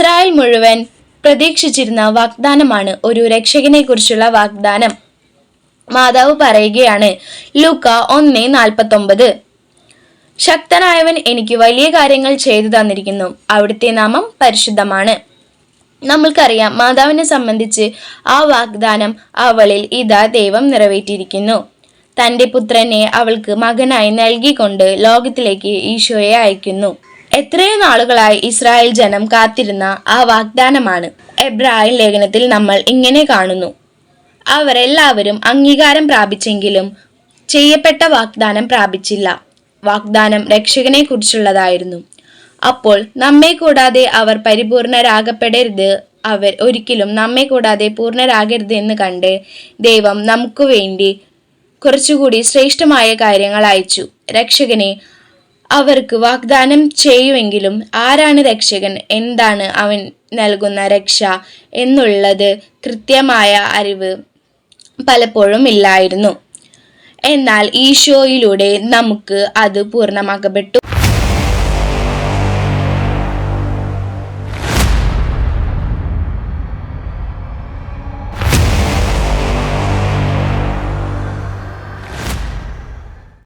Israel മുഴുവൻ പ്രതീക്ഷിച്ചിരുന്ന വാഗ്ദാനമാണ് ഒരു രക്ഷകനെ കുറിച്ചുള്ള വാഗ്ദാനം. മാതാവ് പറയുകയാണ്, ലൂക്ക 1:49. ശക്തനായവൻ എനിക്ക് വലിയ കാര്യങ്ങൾ ചെയ്തു തന്നിരിക്കുന്നു, അവിടുത്തെ നാമം പരിശുദ്ധമാണ്. നമ്മൾക്കറിയാം, മാതാവിനെ സംബന്ധിച്ച് ആ വാഗ്ദാനം അവളിൽ ഇതാ ദൈവം നിറവേറ്റിയിരിക്കുന്നു. തന്റെ പുത്രനെ അവൾക്ക് മകനായി നൽകിക്കൊണ്ട് ലോകത്തിലേക്ക് ഈശോയെ അയക്കുന്നു. എത്രയോ നാളുകളായി ഇസ്രായേൽ ജനം കാത്തിരുന്ന ആ വാഗ്ദാനമാണ്. എബ്രായ ലേഖനത്തിൽ നമ്മൾ ഇങ്ങനെ കാണുന്നു, അവർ എല്ലാവരും അംഗീകാരം പ്രാപിച്ചെങ്കിലും ചെയ്യപ്പെട്ട വാഗ്ദാനം പ്രാപിച്ചില്ല. വാഗ്ദാനം രക്ഷകനെ കുറിച്ചുള്ളതായിരുന്നു. അപ്പോൾ നമ്മെ കൂടാതെ അവർ പരിപൂർണരാകപ്പെടരുത്, അവർ ഒരിക്കലും നമ്മെ കൂടാതെ പൂർണ്ണരാകരുത് എന്ന് കണ്ട് ദൈവം നമുക്ക് വേണ്ടി കുറച്ചുകൂടി ശ്രേഷ്ഠമായ കാര്യങ്ങൾ അയച്ചു. രക്ഷകനെ അവർക്ക് വാഗ്ദാനം ചെയ്യുമെങ്കിലും ആരാണ് രക്ഷകൻ, എന്താണ് അവൻ നൽകുന്ന രക്ഷ എന്നുള്ളത് കൃത്യമായ അറിവ് പലപ്പോഴും ഇല്ലായിരുന്നു. എന്നാൽ ഈശോയിലൂടെ നമുക്ക് അത് പൂർണ്ണമാക്കപ്പെട്ടു.